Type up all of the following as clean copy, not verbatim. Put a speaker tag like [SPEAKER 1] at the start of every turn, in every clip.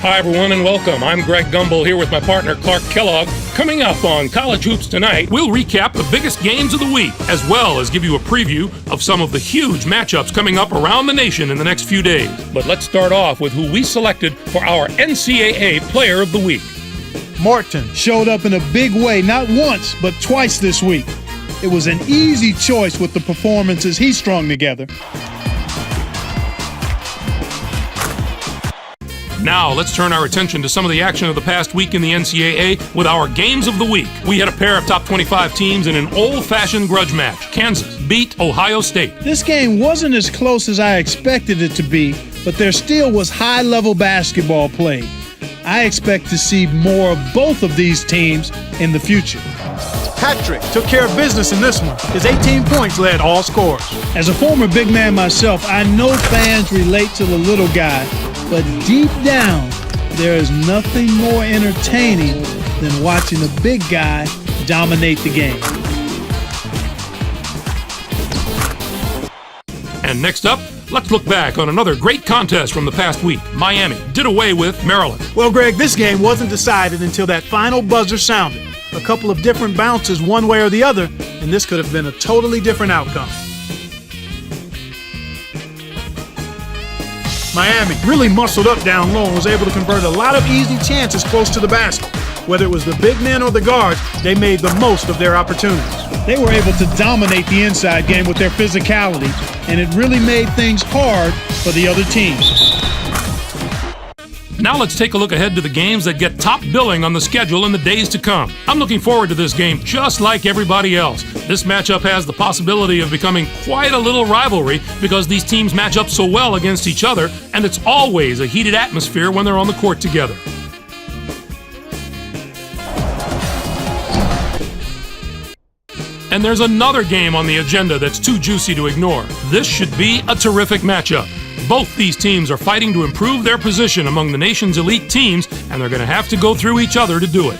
[SPEAKER 1] Hi, everyone, and welcome. I'm Greg Gumbel here with my partner, Clark Kellogg. Coming up on College Hoops Tonight, we'll recap the biggest games of the week, as well as give you a preview of some of the huge matchups coming up around the nation in the next few days. But let's start off with who we selected for our NCAA Player of the Week.
[SPEAKER 2] Martin showed up in a big way, not once, but twice this week. It was an easy choice with the performances he strung together.
[SPEAKER 1] Now, let's turn our attention to some of the action of the past week in the NCAA with our Games of the Week. We had a pair of top 25 teams in an old-fashioned grudge match. Kansas beat Ohio State.
[SPEAKER 2] This game wasn't as close as I expected it to be, but there still was high-level basketball played. I expect to see more of both of these teams in the future.
[SPEAKER 3] Patrick took care of business in this one. His 18 points led all scorers.
[SPEAKER 2] As a former big man myself, I know fans relate to the little guy, but deep down, there is nothing more entertaining than watching a big guy dominate the game.
[SPEAKER 1] And next up, let's look back on another great contest from the past week. Miami did away with Maryland.
[SPEAKER 3] Well, Greg, this game wasn't decided until that final buzzer sounded. A couple of different bounces one way or the other, and this could have been a totally different outcome. Miami really muscled up down low and was able to convert a lot of easy chances close to the basket. Whether it was the big men or the guards, they made the most of their opportunities.
[SPEAKER 2] They were able to dominate the inside game with their physicality, and it really made things hard for the other teams.
[SPEAKER 1] Now let's take a look ahead to the games that get top billing on the schedule in the days to come. I'm looking forward to this game just like everybody else. This matchup has the possibility of becoming quite a little rivalry because these teams match up so well against each other, and it's always a heated atmosphere when they're on the court together. And there's another game on the agenda that's too juicy to ignore. This should be a terrific matchup. Both these teams are fighting to improve their position among the nation's elite teams, and they're going to have to go through each other to do it.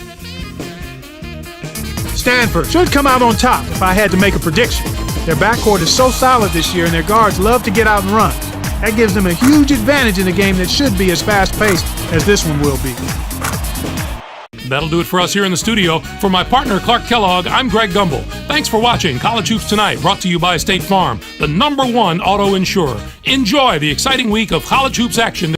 [SPEAKER 3] Stanford should come out on top if I had to make a prediction. Their backcourt is so solid this year, and their guards love to get out and run. That gives them a huge advantage in a game that should be as fast-paced as this one will be.
[SPEAKER 1] That'll do it for us here in the studio. For my partner, Clark Kellogg, I'm Greg Gumbel. Thanks for watching College Hoops Tonight, brought to you by State Farm, the #1 auto insurer. Enjoy the exciting week of college hoops action.